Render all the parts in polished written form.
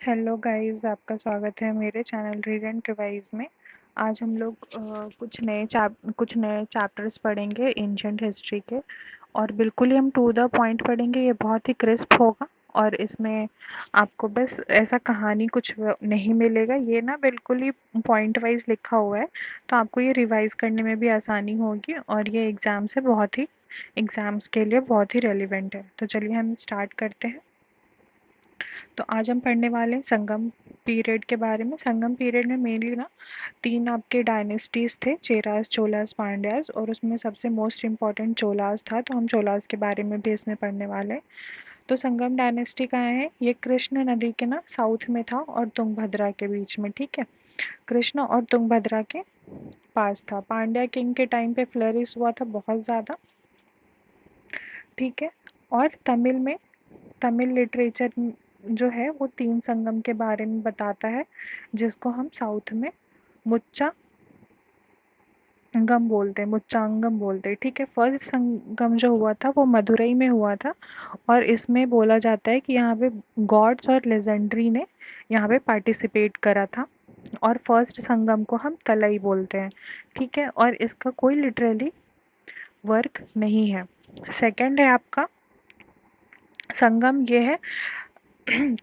Hello guys, आपका स्वागत है मेरे चैनल रीड एंड रिवाइज में। आज हम लोग कुछ नए चैप्टर्स पढ़ेंगे एंशिएंट हिस्ट्री के। और बिल्कुल ही हम टू द पॉइंट पढ़ेंगे। ये बहुत ही क्रिस्प होगा और इसमें आपको बस ऐसा कहानी नहीं मिलेगा। ये ना बिल्कुल ही पॉइंट वाइज लिखा हुआ है, तो आपको ये रिवाइज करने में भी आसानी होगी और ये एग्जाम्स के लिए बहुत ही रेलिवेंट है। तो चलिए हम स्टार्ट करते हैं। तो आज हम पढ़ने वाले हैं संगम पीरियड के बारे में। संगम पीरियड में मेनली ना तीन आपके डायनेस्टीज थे, चेरास, चोलास, पांड्यास, और उसमें सबसे मोस्ट इम्पॉर्टेंट चोलास था। तो हम चोलास के बारे में भी इसमें पढ़ने वाले हैं। तो संगम डायनेस्टी कहाँ है? ये कृष्ण नदी के ना साउथ में था और तुंगभद्रा के बीच में। ठीक है, कृष्ण और तुंगभद्रा के पास था। पांड्या किंग के टाइम पे फ्लरिश हुआ था बहुत ज़्यादा। ठीक है, और तमिल लिटरेचर जो है वो तीन संगम के बारे में बताता है, जिसको हम साउथ में मुच्चांगम बोलते हैं। ठीक है, फर्स्ट संगम जो हुआ था वो मदुरई में हुआ था और इसमें बोला जाता है कि यहाँ पे गॉड्स और लेजेंडरी ने यहाँ पे पार्टिसिपेट करा था। और फर्स्ट संगम को हम तलई बोलते हैं। ठीक है, और इसका कोई लिटरली वर्क नहीं है। सेकंड है आपका संगम, ये है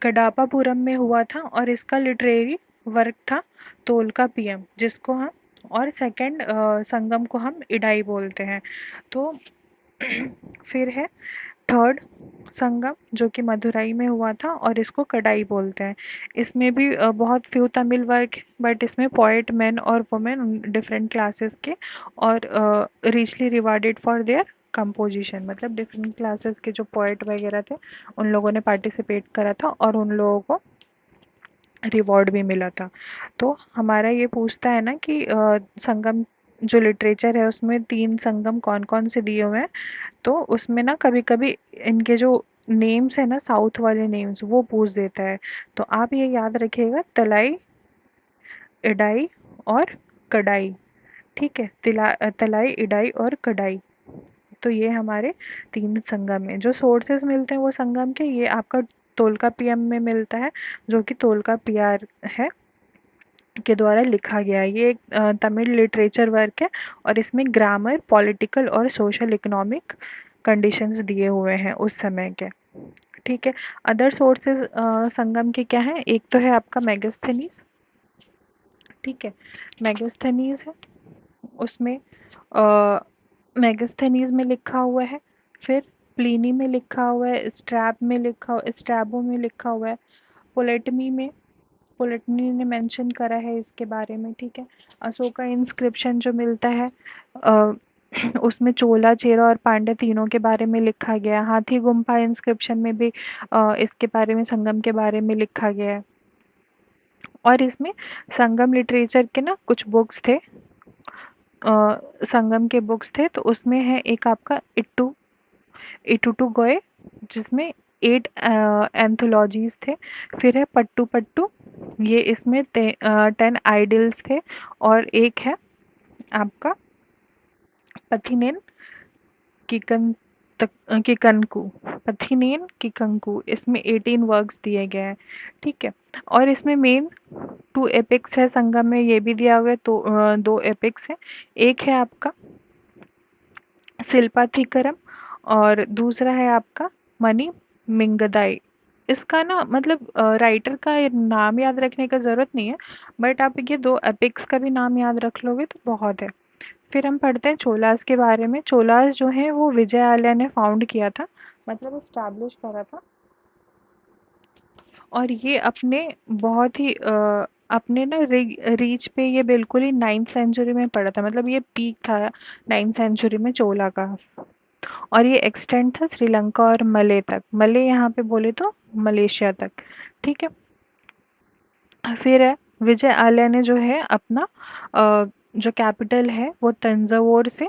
कडापापुरम में हुआ था और इसका लिटरेरी वर्क था तोलका पीएम, जिसको हम और सेकंड संगम को हम इडाई बोलते हैं। तो फिर है थर्ड संगम, जो कि मदुरई में हुआ था और इसको कडाई बोलते हैं। इसमें भी बहुत फ्यू तमिल वर्क, बट इसमें पोएट मैन और वुमेन डिफरेंट क्लासेस के और richly rewarded for their composition. मतलब डिफरेंट क्लासेस के जो पोएट वगैरह थे उन लोगों ने पार्टिसिपेट करा था और उन लोगों को रिवॉर्ड भी मिला था। तो हमारा ये पूछता है ना कि संगम जो लिटरेचर है उसमें तीन संगम कौन कौन से दिए हुए हैं। तो उसमें ना कभी कभी इनके जो नेम्स है ना, साउथ वाले नेम्स, वो पूछ देता है। तो आप ये याद रखिएगा, तलाई, इडाई और कडाई। ठीक है, तलाई, इडाई और कडाई। तो ये हमारे तीन संगम हैं। जो सोर्सेज मिलते हैं वो संगम के, ये आपका तोलका पीएम में मिलता है, जो कि तोलका पीआर है के द्वारा लिखा गया है। ये एक तमिल लिटरेचर वर्क है और इसमें ग्रामर, पॉलिटिकल और सोशल इकोनॉमिक कंडीशंस दिए हुए हैं उस समय के। ठीक है, अदर सोर्सेज संगम के क्या है? एक तो है आपका मेगास्थनीज। ठीक है, मेगास्थनीज है, उसमें मेगास्थनीज में लिखा हुआ है। फिर प्लीनी में लिखा हुआ है, स्ट्रैबो में लिखा हुआ है, पोलेटमी में पोलिटनी ने मेंशन करा है इसके बारे में। ठीक है, अशोका इंस्क्रिप्शन जो मिलता है उसमें चोला, चेरा और पांड्या तीनों के बारे में लिखा गया है। हाथी गुम्फा इंस्क्रिप्शन में भी इसके बारे में, संगम के बारे में लिखा गया है। और इसमें संगम लिटरेचर के ना कुछ बुक्स थे, संगम के बुक्स थे। तो उसमें है एक आपका इटुटू गोए, जिसमें 8 एंथोलॉजीज थे। फिर है पट्टू पट्टू, ये इसमें 10 आइडल्स थे। और एक है आपका पथिनेन किकन किकनकू, पथिनेन किकंकू, इसमें 18 वर्क्स दिए गए हैं। ठीक है, और इसमें मेन 2 एपिक्स है संगम में, ये भी दिया हुआ है। तो 2 एपिक्स है, एक है आपका शिल्पाथिकरम और दूसरा है आपका मणि मिंगदाई। इसका ना मतलब राइटर का नाम याद रखने का ज़रूरत नहीं है, बट आप ये 2 एपिक्स का भी नाम याद रख लोगे तो बहुत है। फिर हम पढ़ते हैं चोलास के बारे में। चोलास जो है वो विजय आर्या ने फाउंड किया था, मतलब इस्टेब्लिश करा था। और ये अपने बहुत ही अपने ना रीच पे ये बिल्कुल ही 9th सेंचुरी में पड़ा था। मतलब ये पीक था 9th सेंचुरी में चोला का। और ये एक्सटेंड था श्रीलंका और मले तक। मले यहाँ पे बोले तो मलेशिया तक। ठीक है, फिर है विजय आर्या ने जो है अपना जो कैपिटल है वो तंजावुर से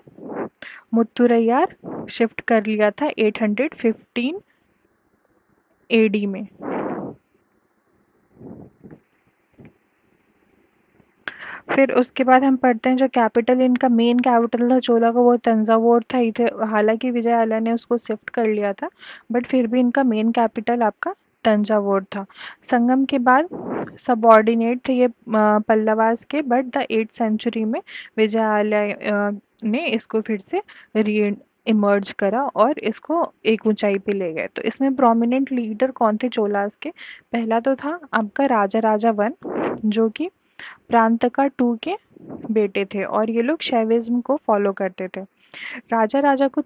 मुत्तुरैयार शिफ्ट कर लिया था 815 एडी में। फिर उसके बाद हम पढ़ते हैं जो कैपिटल, इनका मेन कैपिटल था चोला का, वो तंजावुर था। इधर हालांकि विजय आर्या ने उसको शिफ्ट कर लिया था, बट फिर भी इनका मेन कैपिटल आपका तंजावुर था। संगम के बाद सबऑर्डिनेट थे ये पल्लवास के, बट द 8th सेंचुरी में विजयालय ने इसको फिर से री इमर्ज करा और इसको एक ऊंचाई पे ले गए। तो इसमें प्रोमिनेंट लीडर कौन थे चोलास के? पहला तो था आपका राजा राजा वन, जो कि प्रांतका टू के बेटे थे और ये लोग शैविज्म को फॉलो करते थे। राजा राजा को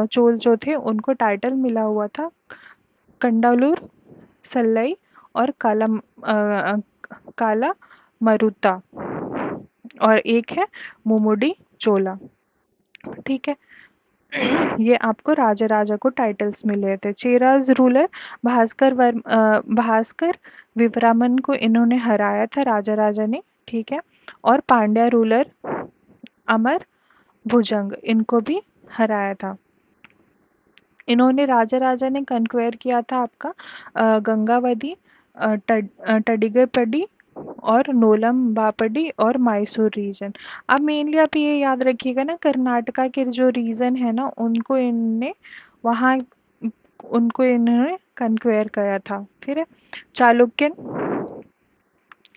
चोल जो थे उनको टाइटल मिला हुआ था कंडालूर, सल्लई और काला मरुता, और एक है मुमुडी चोला। ठीक है। ये आपको राजा राजा को टाइटल्स मिले थे। चेराज रूलर भास्कर विवरामन को इन्होंने हराया था राजा राजा ने। ठीक है। और पांड्या रूलर अमर भुजंग इनको भी हराया था। इन्होंने राजा राजा ने कन्क्वेयर किया था आपका गंगावती, टडिगपडी और नोलम बापडी और मैसूर रीजन। अब मेनली आप ये याद रखिएगा ना, कर्नाटका के जो रीजन है ना वहाँ उनको इन्होंने कन्क्वेयर किया था। फिर है चालुक्यन,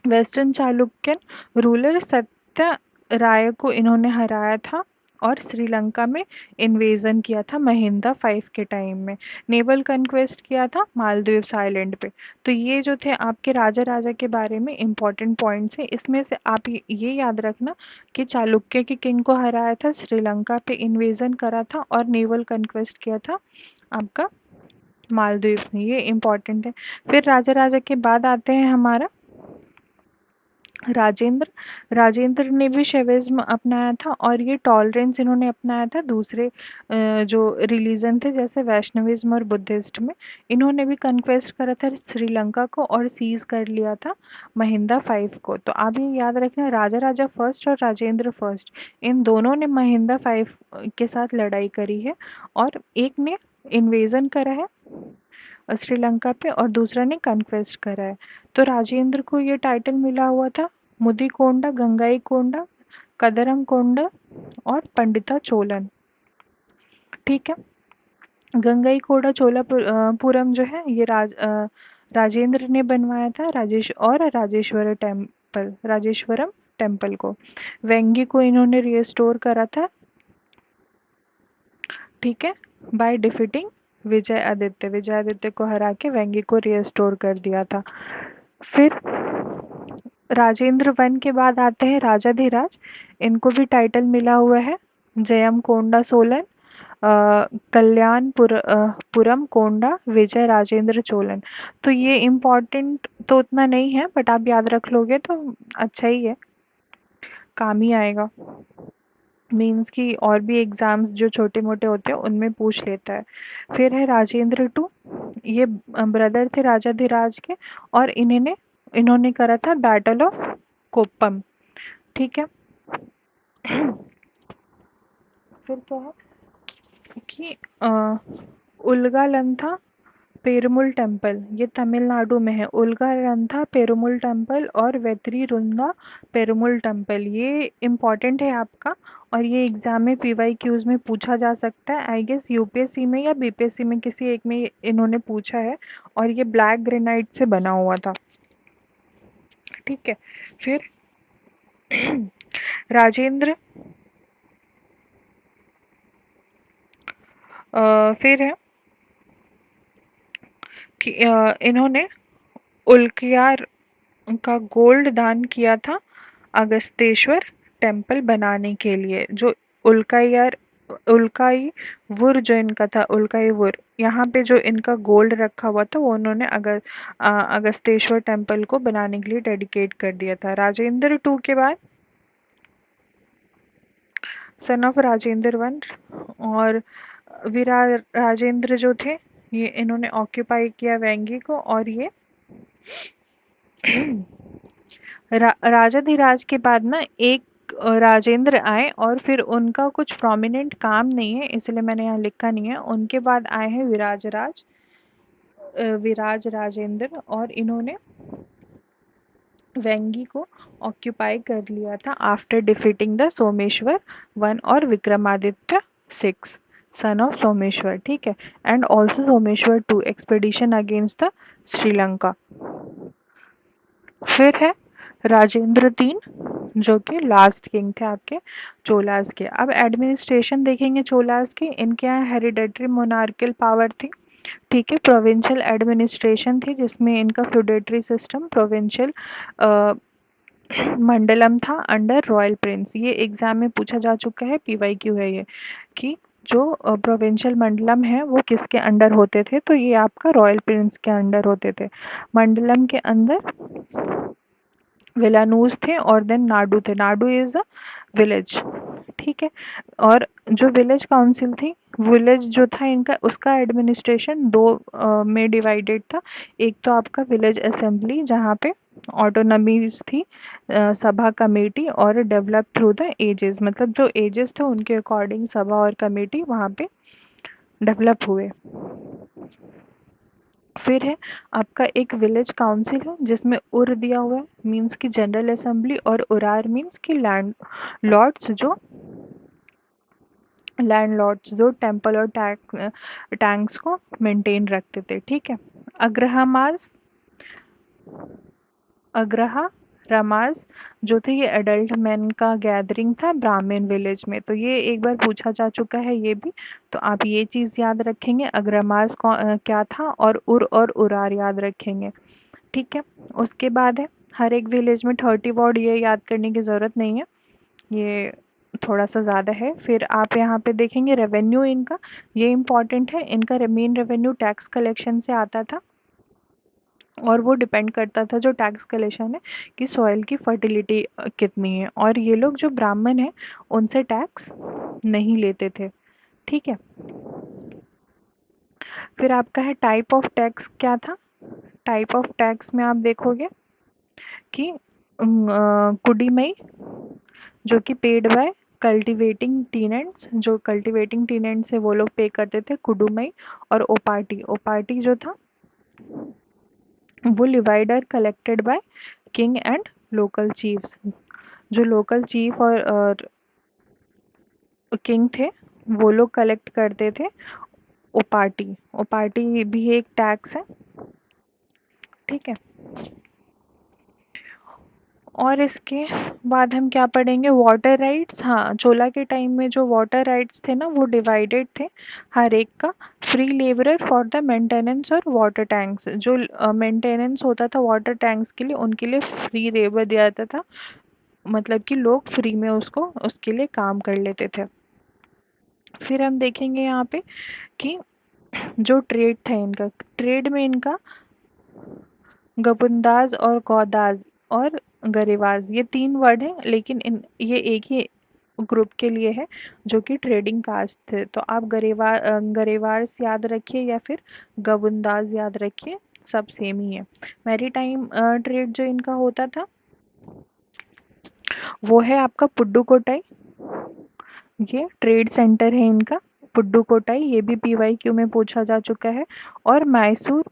वेस्टर्न चालुक्यन रूलर सत्य राय को इन्होंने हराया था और श्रीलंका में इन्वेजन किया था महिंदा 5 के टाइम में। नेवल कन्क्वेस्ट किया था मालदीव्स आइलैंड पे। तो ये जो थे आपके राजा राजा के बारे में इम्पोर्टेंट पॉइंट्स हैं। इसमें से आप ये याद रखना कि चालुक्य के किंग को हराया था, श्रीलंका पे इन्वेजन करा था और नेवल कन्क्वेस्ट किया था आपका मालदीव में। ये इम्पोर्टेंट है। फिर राजा राजा के बाद आते हैं हमारा राजेंद्र। राजेंद्र ने भी शैविज्म अपनाया था और ये टॉलरेंस इन्होंने अपनाया था दूसरे जो रिलीजन थे जैसे वैष्णविज्म और बुद्धिस्ट में। इन्होंने भी कन्क्वेस्ट करा था श्रीलंका को और सीज कर लिया था महिंदा 5 को। तो आप ये याद रखना, राजा राजा फर्स्ट और राजेंद्र फर्स्ट, इन दोनों ने महिंदा 5 के साथ लड़ाई करी है और एक ने इन्वेजन करा है श्रीलंका पे और दूसरा ने कन्क्वेस्ट करा है। तो राजेंद्र को ये टाइटल मिला हुआ था मुदिकोंडा, गंगाईकोंडा, कदरमकोंडा और पंडिता चोलन। ठीक है। गंगाईकोंडा चोलापुरम जो है ये राजेंद्र ने बनवाया था, राजेश्वरम टेम्पल को। वेंगी को इन्होंने रिस्टोर करा था। ठीक है। बाय डिफीटिंग विजय आदित्य को हरा के वेंगी को रिस्टोर कर दिया था। फिर राजेंद्र वन के बाद आते हैं राजाधिराज। इनको भी टाइटल मिला हुआ है जयम कोंडा सोलन, पुरम कोंडा, विजय राजेंद्र चोलन। तो ये इम्पोर्टेंट तो उतना नहीं है, बट आप याद रख लोगे तो अच्छा ही है, काम ही आएगा। मीन्स की और भी एग्जाम्स जो छोटे मोटे होते हैं उनमें पूछ लेता है। फिर है राजेंद्र टू, ये ब्रदर थे राजाधिराज के और इन्होंने करा था बैटल ऑफ कोप्पम। ठीक है। फिर क्या है कि उल्गालंथा पेरुमुल टेम्पल, ये तमिलनाडु में है। उल्गालंथा पेरुमुल टेम्पल और वेत्रीरुंगा पेरुमुल टेम्पल, ये इम्पोर्टेंट है आपका और ये एग्जाम में PYQs में पूछा जा सकता है। आई गेस यूपीएससी में या बीपीएससी में किसी एक में इन्होंने पूछा है और ये ब्लैक ग्रेनाइट से बना हुआ था। ठीक है। फिर राजेंद्र फिर है कि इन्होंने उल्कियार का गोल्ड दान किया था अगस्तेश्वर टेम्पल बनाने के लिए। जो उल्काई वुर जो इनका था, उल्काई वुर, यहाँ पे जो इनका गोल्ड रखा हुआ था वो उन्होंने अगस्तेश्वर टेम्पल को बनाने के लिए डेडिकेट कर दिया था। राजेंद्र टू के बाद सन ऑफ राजेंद्र वन और वीरा राजेंद्र जो थे ये इन्होंने ऑक्यूपाई किया वेंगी को और ये राजाधिराज के बाद ना एक राजेंद्र आए और फिर उनका कुछ प्रोमिनेंट काम नहीं है इसलिए मैंने यहाँ लिखा नहीं है। उनके बाद आए हैं विराज राजेंद्र और इन्होंने वेंगी को ऑक्यूपाई कर लिया था after defeating the Someshwar one और विक्रमादित्य 6। सन ऑफ सोमेश्वर, ठीक है, and also Someshwar two expedition against the Sri Lanka. फिर है राजेंद्र तीन, जो कि लास्ट किंग थे आपके चोलास के। अब एडमिनिस्ट्रेशन देखेंगे चोलास के, इनके यहाँ हेरिडेटरी मोनार्कियल पावर थी, ठीक है, प्रोविंशियल एडमिनिस्ट्रेशन थी जिसमें इनका फ्यूडेटरी सिस्टम प्रोविंशियल मंडलम था अंडर रॉयल प्रिंस। ये एग्जाम में पूछा जा चुका है, पीवाईक्यू है ये, कि जो प्रोविंशियल मंडलम है वो किसके अंडर होते थे, तो ये आपका रॉयल प्रिंस के अंडर होते थे। मंडलम के अंदर विलानूस थे और देन नाडू थे। नाडू इज अ विलेज, ठीक है। और जो विलेज काउंसिल थी, विलेज जो था इनका, उसका एडमिनिस्ट्रेशन दो में डिवाइडेड था। एक तो आपका विलेज असेंबली जहाँ पे ऑटोनॉमीज थी, सभा कमेटी, और डेवलप थ्रू द एजेस, मतलब जो एजेस थे उनके अकॉर्डिंग सभा और कमेटी वहाँ पे डेवलप हुए। फिर है आपका एक विलेज काउंसिल है जिसमें उर दिया हुआ है, मीन्स की जनरल असेंबली, और उरार मीन्स की लैंड लॉर्ड्स, जो लैंडलॉर्ड्स जो टेम्पल और टैंक्स को मेंटेन रखते थे, ठीक है। अग्रहामास, अग्रहा रमाज जो थे, ये एडल्ट मैन का गैदरिंग था ब्राह्मण विलेज में, तो ये एक बार पूछा जा चुका है ये भी, तो आप ये चीज़ याद रखेंगे, अग्रमास क्या था, और उर और उरार याद रखेंगे, ठीक है। उसके बाद है हर एक विलेज में 30 वार्ड, ये याद करने की ज़रूरत नहीं है, ये थोड़ा सा ज़्यादा है। फिर आप यहाँ पे देखेंगे रेवेन्यू इनका, ये इम्पॉर्टेंट है, इनका मेन रेवेन्यू टैक्स कलेक्शन से आता था, और वो डिपेंड करता था जो टैक्स कलेक्शन है कि सॉइल की फर्टिलिटी कितनी है, और ये लोग जो ब्राह्मण हैं उनसे टैक्स नहीं लेते थे, ठीक है। फिर आपका है टाइप ऑफ टैक्स क्या था, टाइप ऑफ टैक्स में आप देखोगे कि कुडीमई जो कि पेड बाय कल्टीवेटिंग टीनेंट्स, जो कल्टीवेटिंग टीनेंट्स है वो लोग पे करते थे कुडुमई, और ओपाटी, ओपाटी जो था वो लिवाइडर collected by king and local chiefs, जो लोकल चीफ और किंग थे वो लोग कलेक्ट करते थे ओपाटी। ओपाटी भी एक टैक्स है, ठीक है। और इसके बाद हम क्या पढ़ेंगे, वाटर राइट्स। हाँ, चोला के टाइम में जो वाटर राइट्स थे ना वो डिवाइडेड थे हर एक का। Free labourer for the maintenance और वाटर टैंक्स, जो मेंटेनेंस होता था वाटर टैंक्स के लिए, उनके लिए फ्री लेबर दिया जाता था, मतलब कि लोग फ्री में उसको उसके लिए काम कर लेते थे। फिर हम देखेंगे यहाँ पे कि जो ट्रेड था इनका, ट्रेड में इनका गपुंदाज और गौदाज और गरेवाज, ये तीन वर्ड हैं, लेकिन ये एक ही ग्रुप के लिए है जो कि ट्रेडिंग कास्ट थे, तो आप गरेवार्स याद रखिए या फिर गबुंदाज याद रखिए, सब सेम ही है। मैरी टाइम ट्रेड जो इनका होता था वो है आपका पुडुकोट्टई, ये ट्रेड सेंटर है इनका पुडुकोट्टई, ये भी पीवाईक्यू में पूछा जा चुका है। और मैसूर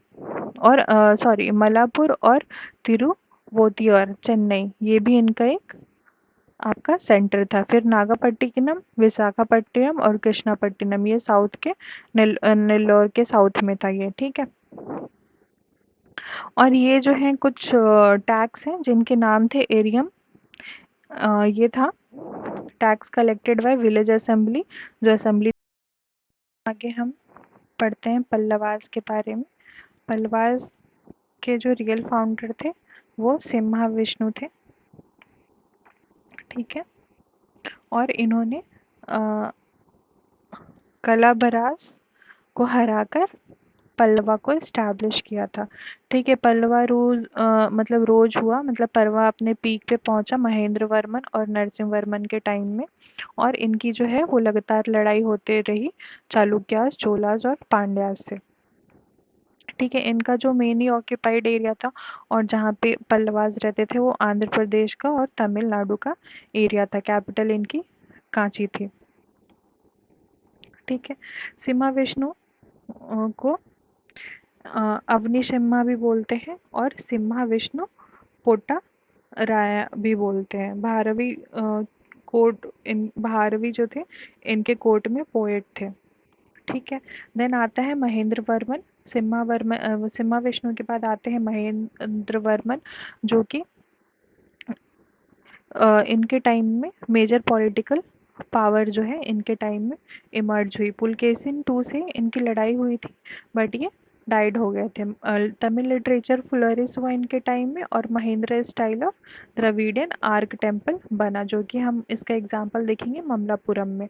और सॉरी मलापुर और तिरुवोतियर चेन्नई, ये भी इनका एक आपका सेंटर था। फिर नागापट्टिनम, विशाखापट्टनम और कृष्णापट्टनम, ये साउथ के नेल्लोर के साउथ में था ये, ठीक है। और ये जो हैं कुछ टैक्स हैं जिनके नाम थे एरियम, ये था tax collected by village assembly, जो असेंबली। आगे हम पढ़ते हैं पल्लवास के बारे में। पल्लवास के जो रियल फाउंडर थे वो सिम्हा विष्णु थे, ठीक है। और इन्होंने कलाबरास को हराकर पल्लवा को इस्टेब्लिश किया था, ठीक है। पल्लवा मतलब रोज हुआ, मतलब पल्लवा अपने पीक पे पहुंचा महेंद्र वर्मन और नरसिंह वर्मन के टाइम में, और इनकी जो है वो लगातार लड़ाई होते रही चालुक्यास, चोलास और पांड्यास से, ठीक है। इनका जो मेनली ऑक्यूपाइड एरिया था और जहाँ पे पल्लवास रहते थे वो आंध्र प्रदेश का और तमिलनाडु का एरिया था। कैपिटल इनकी कांची थी, ठीक है। सिम्हा विष्णु को अवनी सिम्हा भी बोलते हैं और सिम्हा विष्णु पोटा राया भी बोलते हैं। भारवी कोर्ट, इन भारवी जो थे इनके कोर्ट में पोएट थे। ठीक है। देन आता है महेंद्र वर्मन। सिम्हा विष्णु के बाद आते हैं महेंद्र वर्मन, जो कि इनके टाइम में मेजर पॉलिटिकल पावर जो है इनके टाइम में इमर्ज हुई। पुलकेशिन टू से इनकी लड़ाई हुई थी, बट ये डाइड हो गए थे। तमिल लिटरेचर फ्लोरिश हुआ इनके टाइम में, और Mahendra style of Dravidian arc temple बना, जो कि हम इसका एग्जाम्पल देखेंगे ममलापुरम में।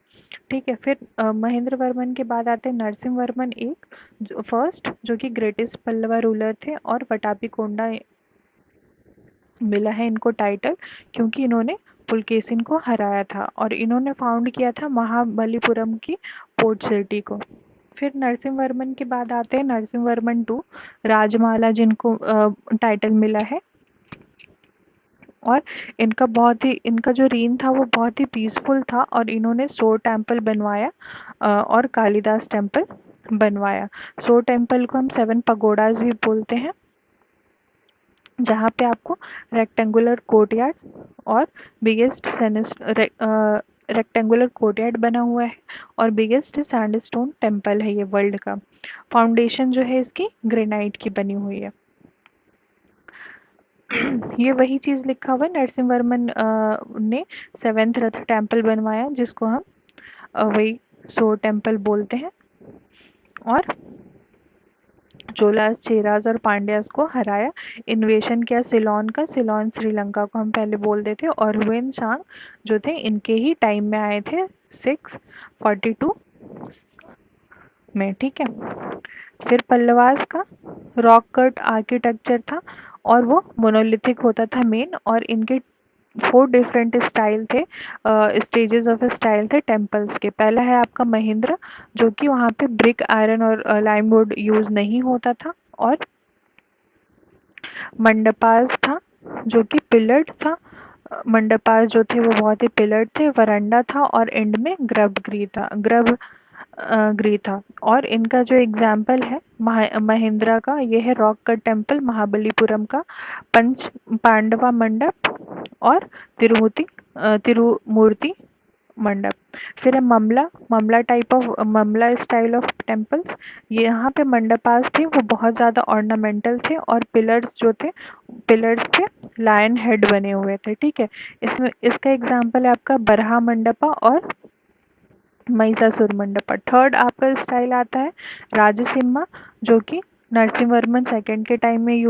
ठीक है। फिर महेंद्र वर्मन के बाद आते हैं नरसिंह वर्मन एक, जो फर्स्ट, जो कि ग्रेटेस्ट पल्लवा रूलर थे, और वटापी कोंडा मिला है इनको टाइटल क्योंकि इन्होंने पुलकेशिन को हराया था, और इन्होंने फाउंड किया था महाबलीपुरम की पोर्ट सिटी को। फिर नरसिंह वर्मन के बाद आते हैं नरसिंह वर्मन टू, राजमाला, जिनको टाइटल मिला है। और इनका जो रीन था वो बहुत ही पीसफुल था, और इन्होंने सोर टेम्पल बनवाया और कालिदास टेम्पल बनवाया। सोर टेम्पल को हम 7 पगोडाज भी बोलते हैं, जहाँ पे आपको रेक्टेंगुलर कोर्टयार्ड और बिगेस्ट रेक्टेंगुलर कोर्टयार्ड बना हुआ है, और बिगेस्ट सैंडस्टोन टेम्पल है ये वर्ल्ड का। फाउंडेशन जो है इसकी ग्रेनाइट की बनी हुई है। ये वही चीज़ लिखा हुआ है, नरसिंह वर्मन ने 7th रथ टेम्पल बनवाया, जिसको हम वही सोर टेम्पल बोलते हैं, और चोलास, चेरास और पांड्यास को हराया। इन्वेशन किया सिलोन का, सिलोन श्रीलंका को हम पहले बोल देते, और हुएन सांग जो थे इनके ही टाइम में आए थे 642 में। ठीक है। फिर पल्लवास का रॉक कट आर्किटेक्चर था, और वो मोनोलिथिक होता था मेन, और इनके 4 डिफरेंट स्टाइल थे, स्टेजेस ऑफ स्टाइल थे टेम्पल्स के। पहला है आपका महेंद्र, जो कि वहाँ पे ब्रिक, आयरन और लाइम वुड यूज नहीं होता था, और मंडपास था जो कि पिलर्ड था। मंडपास जो थे वो बहुत ही पिलर्ड थे। वरांडा था, और एंड में गर्भगृह था। और इनका जो एग्जाम्पल है महेंद्रा का, ये है रॉक कट टेम्पल महाबलीपुरम का, पंच पांडवा मंडप, और तिरुमूर्ति मंडप। फिर है ममला स्टाइल ऑफ टेम्पल्स। ये यहाँ पे मंडपास थे वो बहुत ज़्यादा ऑर्नामेंटल थे, और पिलर्स पे लायन हेड बने हुए थे। ठीक है। इसमें इसका एग्जाम्पल है आपका बरहा मंडपा और महिषासुर मंडपा। थर्ड आपका स्टाइल आता है राजसिम्हा, जो कि नरसिंह वर्मन सेकेंड के टाइम में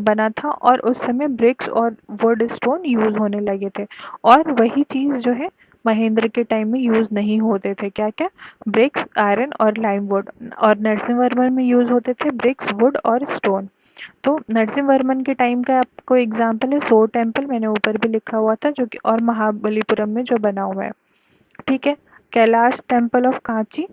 बना था, और उस समय ब्रिक्स और वुड स्टोन यूज होने लगे थे, और वही चीज़ जो है महेंद्र के टाइम में यूज नहीं होते थे। क्या क्या? ब्रिक्स, आयरन और लाइम वुड। और नरसिंह वर्मन में यूज होते थे ब्रिक्स, वुड और स्टोन। तो नरसिंह वर्मन के टाइम का आपको एग्जाम्पल है सोर टेम्पल, मैंने ऊपर भी लिखा हुआ था, जो कि और महाबलीपुरम में जो बना हुआ है। ठीक है। Kailash temple of Kanchi,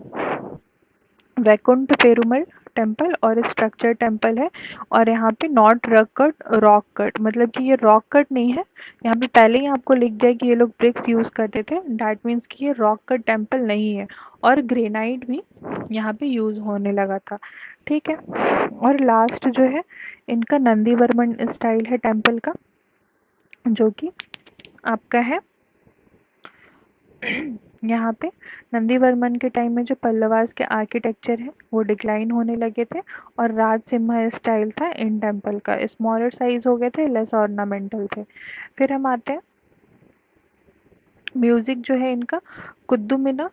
Vaikuntha Perumal temple और स्ट्रक्चर टेम्पल है, और यहाँ पे नॉट रॉक कट, मतलब कि ये रॉक कट नहीं है। यहाँ पे पहले ही आपको लिख दिया कि ये लोग ब्रिक्स यूज करते थे, डैट मीन्स कि ये रॉक कट टेम्पल नहीं है, और ग्रेनाइट भी यहाँ पे यूज होने लगा था। ठीक है। और लास्ट जो है इनका नंदी वर्मन स्टाइल है टेम्पल का, जो कि आपका है यहाँ पे नंदी वर्मन के टाइम में जो पल्लवास के आर्किटेक्चर है वो डिक्लाइन होने लगे थे, और राज सिम्हा स्टाइल था इन टेम्पल का, स्मॉलर साइज हो गए थे, लेस ऑर्नामेंटल थे। फिर हम आते हैं म्यूजिक जो है इनका, कुद्दू मिना,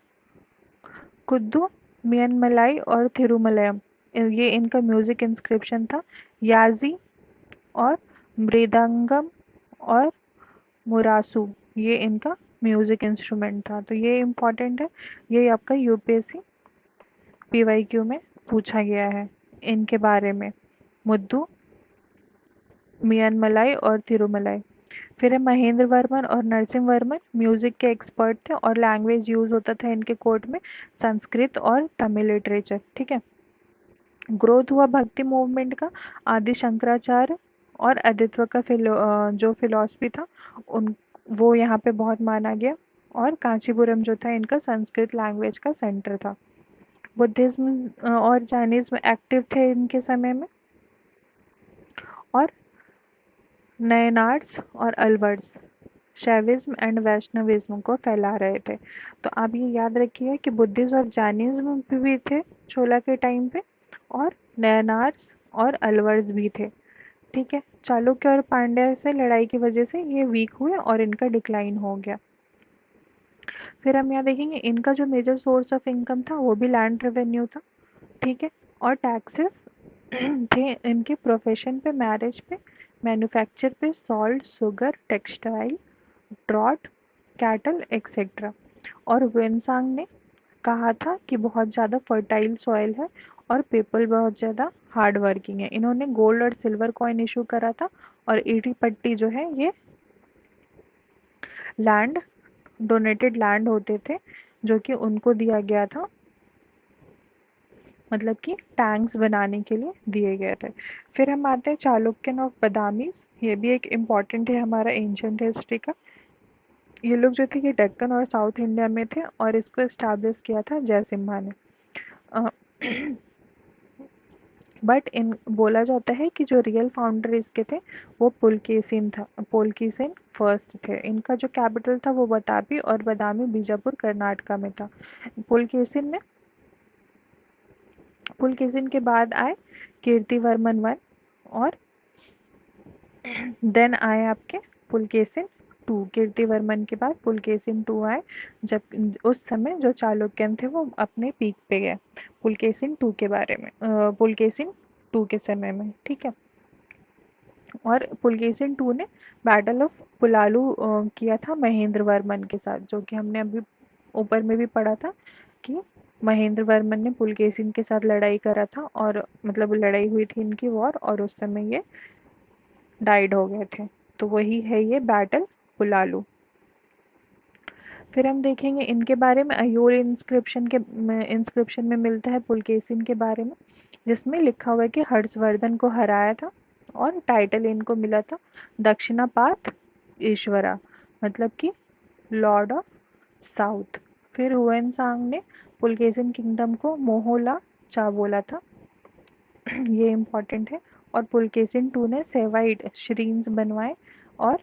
कुद्दू, मियनमलाई और थिरुमलयम, ये इनका म्यूजिक इंस्क्रिप्शन था। याजी और मृदंगम और मुरासू, ये इनका म्यूजिक इंस्ट्रूमेंट था। तो ये इम्पोर्टेंट है, ये आपका यूपीएससी पीवाईक्यू में पूछा गया है इनके बारे में। मुद्दू, मियनमलाई और तिरुमलाई। फिर है महेंद्र वर्मन और नरसिंह वर्मन म्यूजिक के एक्सपर्ट थे, और लैंग्वेज यूज होता था इनके कोर्ट में संस्कृत और तमिल लिटरेचर। ठीक है। ग्रोथ हुआ भक्ति मूवमेंट का, आदि शंकराचार्य और अद्वैत का जो फिलॉसफी था उन वो यहाँ पे बहुत माना गया, और कांचीपुरम जो था इनका संस्कृत लैंग्वेज का सेंटर था। बुद्धिज्म और चाइनीज में एक्टिव थे इनके समय में, और नयनार्स और अलवर्स शैविज्म एंड वैष्णविज्म को फैला रहे थे। तो आप ये याद रखिए कि बुद्धिज्म और जैनिज्म भी थे चोला के टाइम पे, और नयनार्स और अलवर्स भी थे। ठीक है, चालुक्य और पांड्या से लड़ाई की वजह से ये वीक हुए और इनका डिक्लाइन हो गया। फिर हम यहाँ देखेंगे इनका जो मेजर सोर्स ऑफ इनकम था वो भी लैंड रेवेन्यू था। ठीक है, और टैक्सेस थे इनके प्रोफेशन पे, मैरिज पे, मैन्युफैक्चर पे, salt, sugar, textile, drought, cattle etcetera. और वेनसांग ने कहा था कि बहुत ज़्यादा फर्टाइल सॉइल है और पीपल बहुत ज़्यादा हार्ड वर्किंग है। इन्होंने गोल्ड और सिल्वर कॉइन इशू करा था, और ईटी पट्टी जो है ये लैंड, डोनेटेड लैंड होते थे जो कि उनको दिया गया था, मतलब कि टैंक्स बनाने के लिए दिए गए थे। फिर हम आते हैं चालुक्यन ऑफ बदामीज। ये भी एक इम्पॉर्टेंट है हमारा एंशियंट हिस्ट्री का। ये लोग जो थे ये डेक्कन और साउथ इंडिया में थे, और इसको इस्टेब्लिश किया था जयसिम्हा ने। बट इन बोला जाता है कि जो रियल फाउंडर इसके थे वो पुलकेसिन था, पुलकेसिन फर्स्ट थे। इनका जो कैपिटल था वो बताबी, और बदामी बीजापुर कर्नाटका में था। पुलकेसिन ने पुलकेसिन के बाद आए कीर्तिवर्मन वन, और देन आए आपके पुलकेसिन टू। कीर्तिवर्मन के बाद पुलकेसिन टू आए, जब उस समय जो चालुक्यन थे वो अपने पीक पे गए पुलकेसिन टू के बारे में, पुलकेसिन टू के समय में। ठीक है, और पुलकेसिन टू ने बैटल ऑफ पुलालू किया था महेंद्र वर्मन के साथ, जो कि हमने अभी ऊपर में भी पढ़ा था कि महेंद्र वर्मन ने पुलकेसिन के साथ लड़ाई करा था, और मतलब लड़ाई हुई थी इनकी वॉर, और उस समय ये डाइड हो गए थे। तो वही है ये बैटल पुलालू। फिर हम देखेंगे इनके बारे में अयोल इंस्क्रिप्शन में मिलता है पुलकेसिन के बारे में, जिसमें लिखा हुआ है कि हर्षवर्धन को हराया था, और टाइटल इनको मिला था दक्षिणापात ईश्वरा, मतलब कि लॉर्ड ऑफ साउथ। फिर हुएनसांग ने पुलकेसिन किंगडम को मोहोला चा बोला था, ये इम्पोर्टेंट है। और पुलकेसिन टू ने सेवाइड श्रीन्स बनवाए, और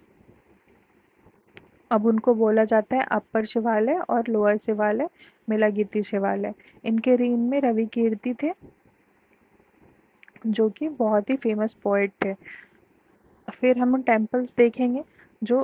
अब उनको बोला जाता है अपर शिवालय और लोअर शिवालय, मिलागीती शिवालय। इनके रीन में रवि कीर्ति थे, जो कि बहुत ही फेमस पोएट थे। फिर हम टेम्पल्स देखेंगे। जो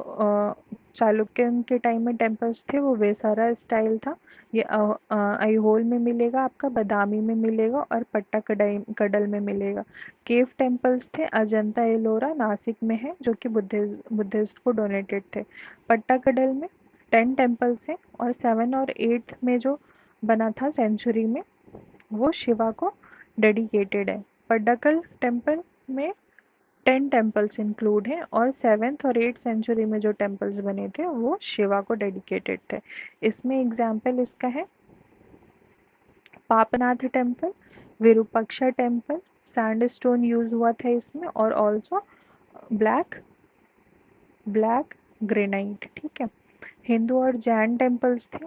चालुक्यन के टाइम में टेम्पल्स थे वो वेसारा स्टाइल था। ये ऐहोल में मिलेगा, आपका बदामी में मिलेगा, और पट्टाकडाई कडल में मिलेगा। केव टेम्पल्स थे अजंता एलोरा नासिक में है, जो कि बुद्धिस्ट को डोनेटेड थे। पट्टाकडल में 10 टेम्पल्स हैं, और 7 और 8 में जो बना था सेंचुरी में वो शिवा को डेडिकेटेड है। पड्डाकल टेम्पल में 10 टेम्पल्स इंक्लूड हैं, और 7th और 8th सेंचुरी में जो टेम्पल्स बने थे वो शिवा को डेडिकेटेड थे। इसमें एग्जाम्पल इसका है Papanath temple, Virupaksha temple, sandstone use हुआ था इसमें, और ऑल्सो ब्लैक ब्लैक ग्रेनाइट। ठीक है, हिंदू और जैन टेम्पल्स थे,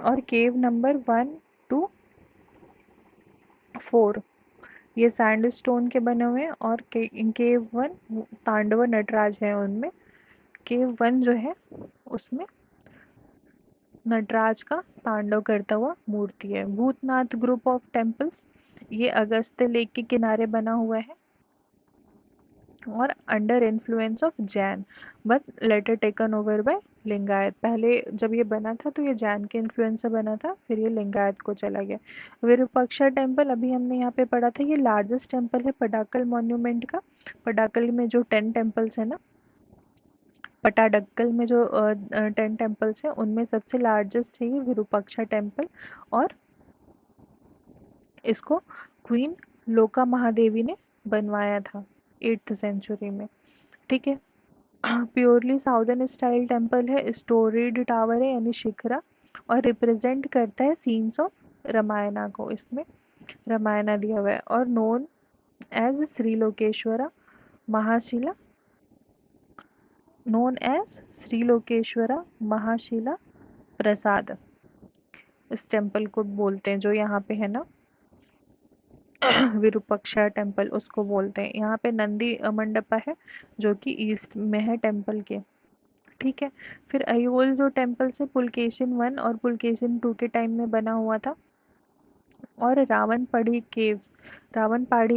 और केव नंबर 1 to 4 ये सैंडस्टोन के बने हुए हैं, और केव 1 तांडव नटराज है उनमें। केव 1 जो है उसमें नटराज का तांडव करता हुआ मूर्ति है। भूतनाथ ग्रुप ऑफ टेम्पल्स, ये अगस्त लेक के किनारे बना हुआ है, और under influence of Jain, but later taken over by Lingayat. पहले जब ये बना था तो ये जैन के इन्फ्लुएंस से बना था, फिर ये लिंगायत को चला गया। विरूपाक्षा टेम्पल अभी हमने यहाँ पे पढ़ा था, ये लार्जेस्ट टेम्पल है पटाकल मॉन्यूमेंट का। पटाकल में जो 10 टेम्पल्स है ना, पटाडक्कल में जो 10 टेम्पल्स हैं उनमें सबसे लार्जेस्ट है ये विरूपाक्षा टेम्पल, और इसको क्वीन लोका महादेवी ने बनवाया था 8th सेंचुरी में। ठीक है, प्योरली साउदर्न स्टाइल टेम्पल है, स्टोरीड टावर है यानी शिखरा, और रिप्रेजेंट करता है सीन्स ऑफ रामायणा को। इसमें रामायणा दिया हुआ है, और नोन एज श्रीलोकेश्वरा महाशिला, नोन एज श्रीलोकेश्वरा महाशिला प्रसाद, इस टेम्पल को बोलते हैं जो यहाँ पे है ना विरूपाक्षा टेम्पल, उसको बोलते हैं। यहाँ पे नंदी मंडपा है जो कि ईस्ट में है टेम्पल के। ठीक है। फिर अयोल जो टेम्पल से पुलकेशिन 1 और पुलकेशिन 2 के टाइम में बना हुआ था। और रावणपाड़ी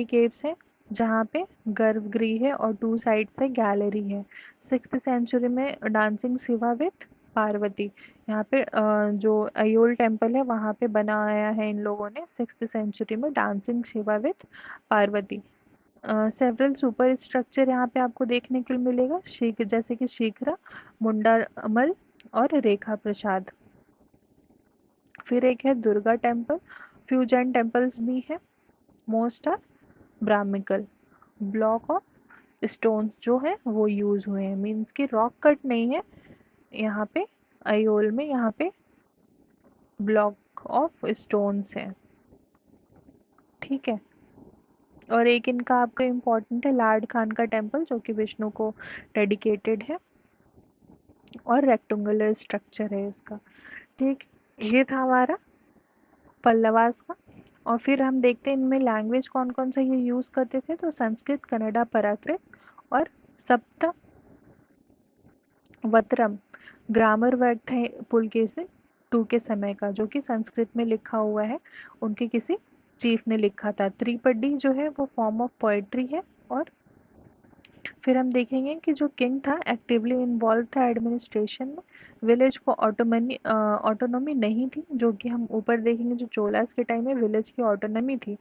केव्स है जहाँ पे गर्भगृह है और 2 साइड से गैलरी है। 6th सेंचुरी में डांसिंग शिवा विथ पार्वती। यहाँ पे जो अयोल टेम्पल है वहाँ पे बनाया है इन लोगों ने 6th सेंचुरी में dancing Shiva with Parvati. Several super structure यहाँ पे आपको देखने को मिलेगा, शीघ्र जैसे कि शीघ्र, मुंडामल और रेखा प्रसाद। फिर एक है Durga temple. Few Jain temples भी है, most are Brahmanical. Block of stones जो है वो यूज हुए हैं, मीन्स कि रॉक कट नहीं है यहाँ पे। अयोल में यहाँ पे ब्लॉक ऑफ स्टोन्स है। ठीक है। और एक इनका आपका इम्पोर्टेंट है लार्ड खान का टेम्पल जो कि विष्णु को डेडिकेटेड है और रेक्टेंगुलर स्ट्रक्चर है इसका। ठीक, ये था हमारा पल्लवास का। और फिर हम देखते हैं इनमें लैंग्वेज कौन कौन सा ये यूज़ करते थे, तो संस्कृत, कन्नड़ा, प्राकृत और सप्त वत्रम ग्रामर वर्क थे पुलकेशिन 2 के समय का, जो कि संस्कृत में लिखा हुआ है, उनके किसी चीफ ने लिखा था। त्रिपदी जो है वो फॉर्म ऑफ पोएट्री है। और फिर हम देखेंगे कि जो किंग था एक्टिवली इन्वॉल्व था एडमिनिस्ट्रेशन में। विलेज को ऑटोनॉमी नहीं थी, जो कि हम ऊपर देखेंगे जो चोलास के टाइम में विलेज की ऑटोनॉमी थी।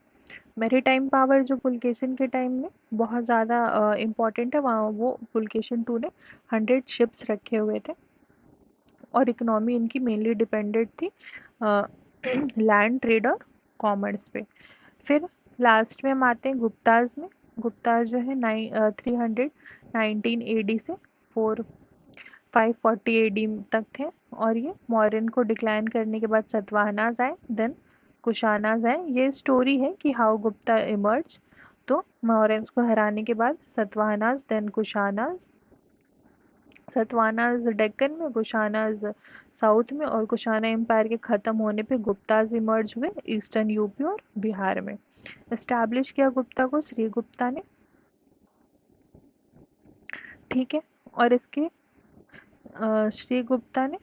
मैरीटाइम पावर जो पुलकेशिन के टाइम में बहुत ज़्यादा इम्पोर्टेंट है, वहाँ वो पुलकेशिन 2 ने 100 शिप्स रखे हुए थे और इकोनॉमी इनकी मेनली डिपेंडेंट थी लैंड, ट्रेड और कॉमर्स पे। फिर लास्ट में हम आते हैं गुप्ताज में। गुप्ताज जो है 319 एडी से 540 एडी तक थे। और ये मौर्यन को डिक्लाइन करने के बाद सतवाहनाज आए, देन कुशानाज आए। ये स्टोरी है कि हाउ गुप्ता इमर्ज। तो मौर्यंस को हराने के बाद सतवाहनाज, देन कुशानाज। सतवाहनाज डेक्कन में, कुशानाज साउथ में, और कुशाना एम्पायर के ख़त्म होने पे गुप्ताज इमर्ज हुए ईस्टर्न यूपी और बिहार में। एस्टैब्लिश किया गुप्ता को श्री गुप्ता ने। ठीक है। और इसके श्री गुप्ता ने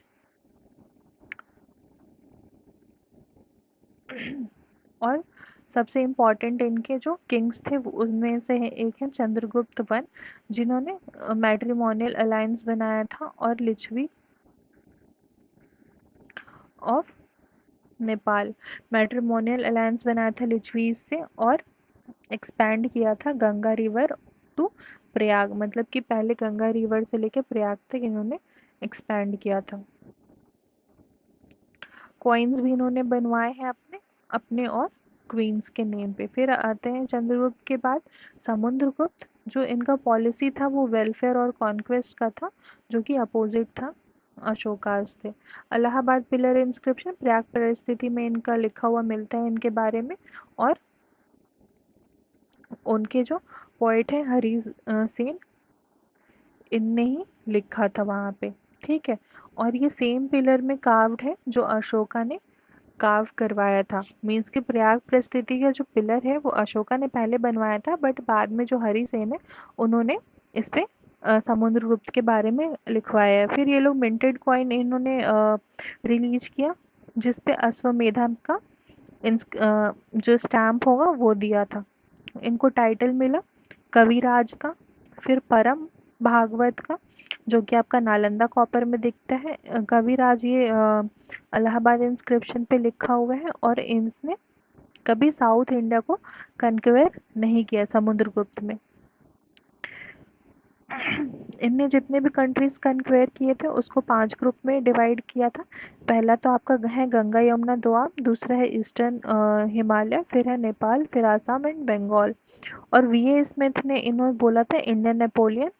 और सबसे इम्पोर्टेंट इनके जो किंग्स थे वो उनमें से एक है चंद्रगुप्त वन, जिन्होंने मैट्रिमोनियल अलायंस बनाया था और Licchavi of Nepal matrimonial alliance बनाया था लिच्छवी से, और एक्सपैंड किया था गंगा रिवर टू प्रयाग, मतलब कि पहले गंगा रिवर से लेकर प्रयाग तक इन्होंने एक्सपैंड किया था। कॉइन्स भी इन्होंने बनवाए हैं अपने अपने और क्वींस के नेम पे। फिर आते हैं चंद्रगुप्त के बाद समुद्रगुप्त। जो इनका पॉलिसी था वो वेलफेयर और कॉन्क्वेस्ट का था, जो कि अपोजिट था अशोकास थे। इलाहाबाद पिलर इंस्क्रिप्शन प्रयाग परिस्थिति में इनका लिखा हुआ मिलता है इनके बारे में। और उनके जो पोएट हैं हरि सेन, इनने ही लिखा था वहाँ पे। ठीक है। और ये सेम पिलर में कार्व्ड है जो अशोका ने कार्व करवाया था, मीन्स कि प्रयाग परिस्थिति का जो पिलर है वो अशोका ने पहले बनवाया था, बट बाद में जो हरिसेन है उन्होंने इस पे समुद्रगुप्त के बारे में लिखवाया है। फिर ये लोग मिंटेड कॉइन इन्होंने रिलीज किया जिस पे अश्वमेधा का जो स्टैम्प होगा वो दिया था। इनको टाइटल मिला कविराज का। फिर परम भागवत का, जो कि आपका नालंदा कॉपर में दिखता है। कविराज ये इलाहाबाद इंस्क्रिप्शन पे लिखा हुआ है, और इसने कभी साउथ इंडिया को कन्क्वेयर नहीं किया समुद्रगुप्त में। इनने जितने भी कंट्रीज कन्क्वेयर किए थे उसको 5 ग्रुप में डिवाइड किया था। पहला तो आपका है गंगा यमुना दोआब, दूसरा है ईस्टर्न हिमालय, फिर है नेपाल, फिर आसाम एंड बंगाल। और वी ए स्मिथ ने इन्होंने बोला था इंडियन नेपोलियन,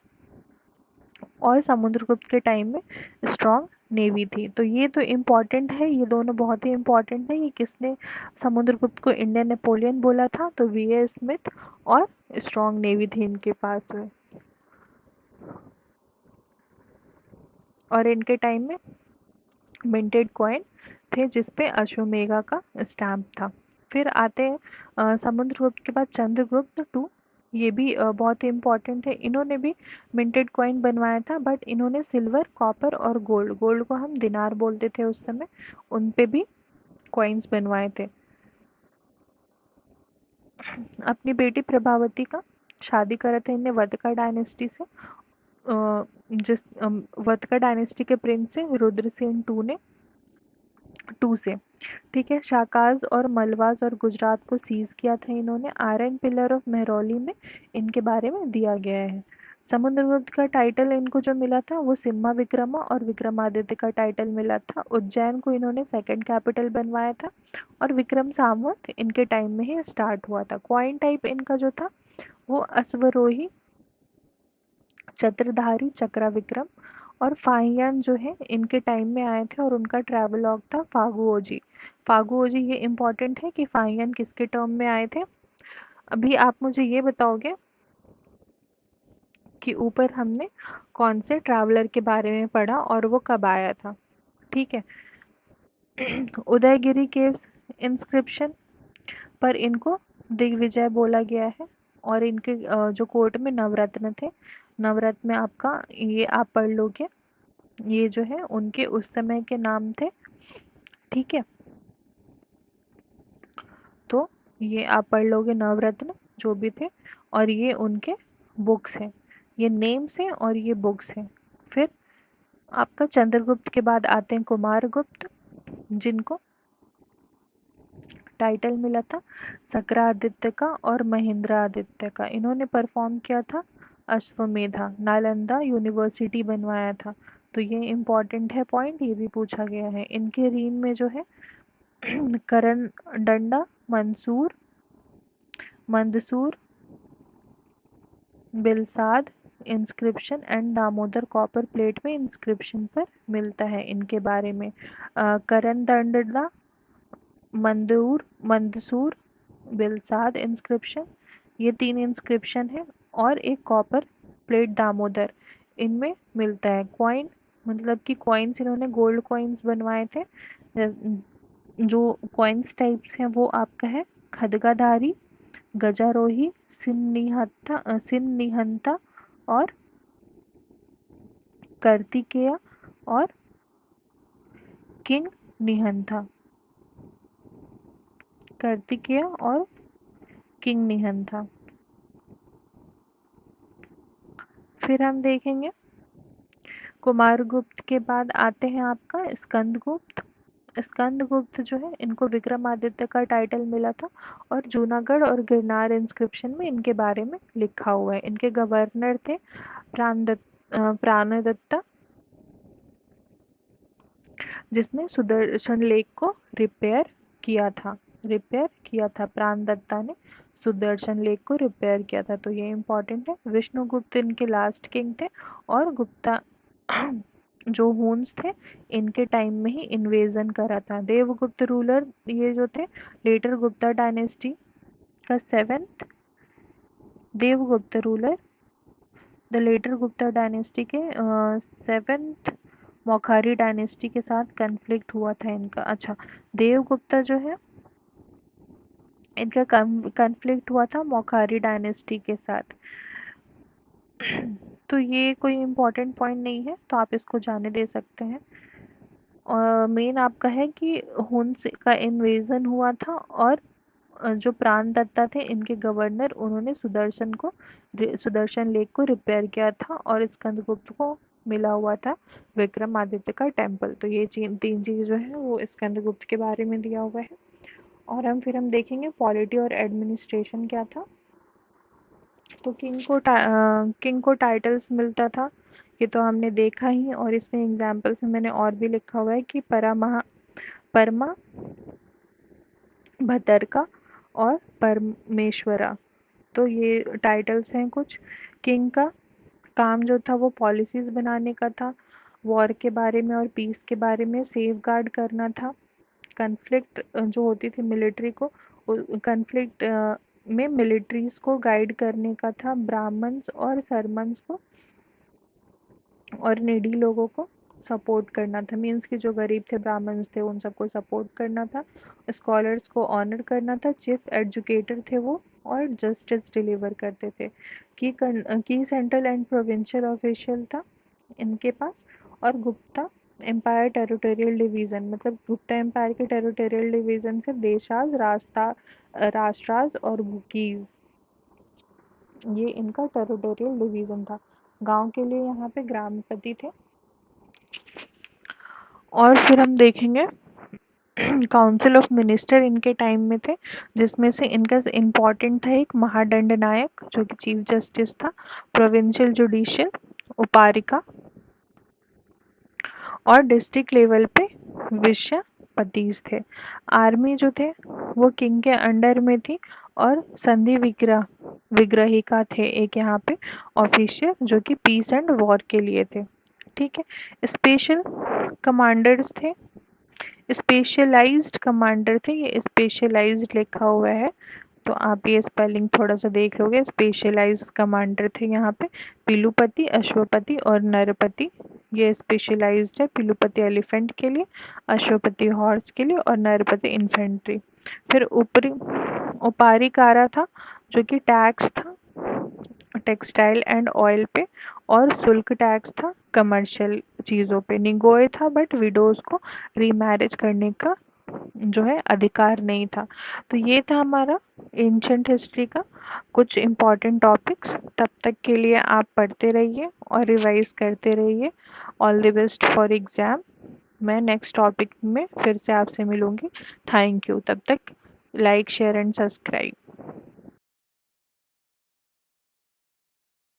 और समुद्रगुप्त के टाइम में स्ट्रॉन्ग नेवी थी। तो ये तो इम्पोर्टेंट है, ये दोनों बहुत ही इम्पोर्टेंट है। ये किसने समुद्रगुप्त को इंडियन नेपोलियन बोला था, तो वी ए स्मिथ। और स्ट्रॉन्ग नेवी थी इनके पास में। और इनके टाइम में मिंटेड कॉइन थे जिसपे अश्वमेधा का स्टैम्प था। फिर आते हैं समुद्रगुप्त के बाद चंद्रगुप्त टू। ये भी बहुत इम्पोर्टेंट है। इन्होंने भी मिंटेड कॉइन बनवाया था, बट इन्होंने सिल्वर, कॉपर और गोल्ड, गोल्ड को हम दिनार बोलते थे उस समय, उन पे भी कॉइन्स बनवाए थे। अपनी बेटी प्रभावती का शादी करा था इनने वधका डायनेस्टी से, वधका डायनेस्टी के प्रिंस से रुद्रसेन टू से। ठीक है, शाकाज और मलवाज और गुजरात को सीज किया था इन्होंने। आयरन पिलर ऑफ मेहरौली में इनके बारे में दिया गया है। समुद्रगुप्त का टाइटल इनको जो मिला था वो सिम्हा विक्रमा और विक्रमादित्य का टाइटल मिला था। उज्जैन को इन्होंने सेकंड कैपिटल बनवाया था और विक्रम संवत इनके टाइम में ही स्टार्ट हुआ था। कॉइन टाइप इनका जो था वो अश्वरोही, चक्रधारी, चक्रा विक्रम और फाहियान जो है इनके टाइम में आए थे और उनका ट्रैवलॉग था फागुओजी। फागुओजी ये इम्पोर्टेंट है कि फाहियान किसके टर्म में आए थे। अभी आप मुझे ये बताओगे कि ऊपर हमने कौन से ट्रैवलर के बारे में पढ़ा और वो कब आया था। ठीक है, उदयगिरी केव्स इंस्क्रिप्शन पर इनको दिग्विजय बोला गया है। और इनके जो कोर्ट में नवरत्न थे, नवरत्न में आपका ये आप पढ़ लोगे, ये जो है उनके उस समय के नाम थे। ठीक है, तो ये आप पढ़ लोगे नवरत्न जो भी थे, और ये उनके बुक्स हैं, ये नेम्स हैं और ये बुक्स हैं। फिर आपका चंद्रगुप्त के बाद आते हैं कुमारगुप्त, जिनको टाइटल मिला था सक्रादित्य का और महेंद्रादित्य का। इन्होंने परफॉर्म किया था अश्वमेधा, नालंदा यूनिवर्सिटी बनवाया था। तो ये इम्पोर्टेंट है पॉइंट, ये भी पूछा गया है। इनके रीन में जो है Karandanda, Mandsaur, Bilsad inscription and Damodar copper plate में इंस्क्रिप्शन पर मिलता है इनके बारे में। करण दंडला, मंदसूर, बिलसाद इंस्क्रिप्शन, ये 3 इंस्क्रिप्शन है और एक कॉपर प्लेट दामोदर, इनमें मिलता है। कॉइन मतलब कि कॉइन्स इन्होंने गोल्ड कॉइन्स बनवाए थे। जो कॉइन्स टाइप्स हैं वो आपका है खदगाधारी, गजारोही, सिन्निहंता और कार्तिकेय और किंग निहंथा। कार्तिकेय और किंग निहंथा। फिर हम देखेंगे कुमारगुप्त के बाद आते हैं आपका स्कंदगुप्त। स्कंदगुप्त जो है इनको विक्रमादित्य का टाइटल मिला था और जूनागढ़ और गिरनार इंस्क्रिप्शन में इनके बारे में लिखा हुआ है। इनके गवर्नर थे प्राणदत्ता, जिसने सुदर्शन लेक को रिपेयर किया था। प्राणदत्ता ने सुदर्शन लेक को रिपेयर किया था, तो ये इम्पोर्टेंट है। विष्णुगुप्त इनके लास्ट किंग थे और गुप्ता जो हुन्स थे इनके टाइम में ही इन्वेजन करा था। देवगुप्त रूलर ये जो थे लेटर गुप्ता डायनेस्टी का seventh, Devagupta ruler the later Gupta dynasty के सेवेंथ मौखारी डायनेस्टी के साथ कन्फ्लिक्ट हुआ था इनका। अच्छा, देवगुप्ता जो है इनका कन्फ्लिक्ट हुआ था मौखारी डायनेस्टी के साथ। तो ये कोई इम्पोर्टेंट पॉइंट नहीं है, तो आप इसको जाने दे सकते हैं। और मेन आपका है कि हुन्स का इन्वेजन हुआ था और जो प्राणदत्ता थे इनके गवर्नर, उन्होंने सुदर्शन लेक को रिपेयर किया था और स्कंदगुप्त को मिला हुआ था विक्रमादित्य का टेम्पल। तो ये 3 चीज़ जो है वो स्कंदगुप्त के बारे में दिया हुआ है। और फिर हम देखेंगे पॉलिटी और एडमिनिस्ट्रेशन क्या था। तो किंग को टाइटल्स मिलता था, ये तो हमने देखा ही। और इसमें एग्जाम्पल्स में मैंने और भी लिखा हुआ है कि परमा, भतरका और परमेश्वरा। तो ये टाइटल्स हैं कुछ। किंग का काम जो था वो पॉलिसीज बनाने का था, वॉर के बारे में और पीस के बारे में सेफ गार्ड करना था। कन्फ्लिक्ट जो होती थी मिलिट्री को, कन्फ्लिक्ट में मिलिट्रीज को गाइड करने का था। ब्राह्मण्स और सरमन्स को और नेडी लोगों को सपोर्ट करना था, मीन्स कि जो गरीब थे, ब्राह्मण्स थे, उन सबको सपोर्ट करना था, स्कॉलर्स को ऑनर करना था, चीफ एजुकेटर थे वो, और जस्टिस डिलीवर करते थे। की सेंट्रल एंड प्रोविंशियल ऑफिशियल था इनके पास। और गुप्ता एम्पायर टेरिटोरियल डिवीज़न, मतलब गुप्ता एम्पायर के टेरिटोरियल डिवीज़न से देशाज, राष्ट्राज और बुकीज, ये इनका टेरिटोरियल डिवीज़न था। गांव के लिए यहाँ पे ग्रामपति थे। और फिर हम देखेंगे काउंसिल ऑफ मिनिस्टर इनके टाइम में थे, जिसमें से इनका इम्पोर्टेंट था एक महादंड नायक जो कि चीफ जस्टिस था, प्रोविंशियल जुडिशियल, उपारिका, और डिस्ट्रिक्ट लेवल पे विषयपतिज थे। आर्मी जो थे वो किंग के अंडर में थी, और संधि विग्रहिका थे एक यहाँ पे ऑफिशियल जो कि पीस एंड वॉर के लिए थे। ठीक है। स्पेशल कमांडर्स थे, स्पेशलाइज्ड कमांडर थे, ये स्पेशलाइज्ड लिखा हुआ है तो आप ये स्पेलिंग थोड़ा सा देख लोगे। स्पेशलाइज्ड कमांडर थे यहाँ पे पिलुपति, अश्वपति और नरपति। ये स्पेशलाइज्ड है, पिलुपति एलिफेंट के लिए, अश्वपति हॉर्स के लिए और नरपति इन्फेंट्री। फिर ऊपरी उपारिकारा था जो कि टैक्स था टेक्सटाइल एंड ऑयल पे, और शुल्क टैक्स था कमर्शियल चीज़ों पे। निगोए था बट विडोज को रीमैरिज करने का जो है अधिकार नहीं था। तो ये था हमारा एंशंट हिस्ट्री का कुछ इम्पॉर्टेंट टॉपिक्स। तब तक के लिए आप पढ़ते रहिए और रिवाइज करते रहिए। All the best for exam. मैं नेक्स्ट टॉपिक में फिर से आपसे मिलूंगी। Thank you. तब तक लाइक शेयर एंड सब्सक्राइब।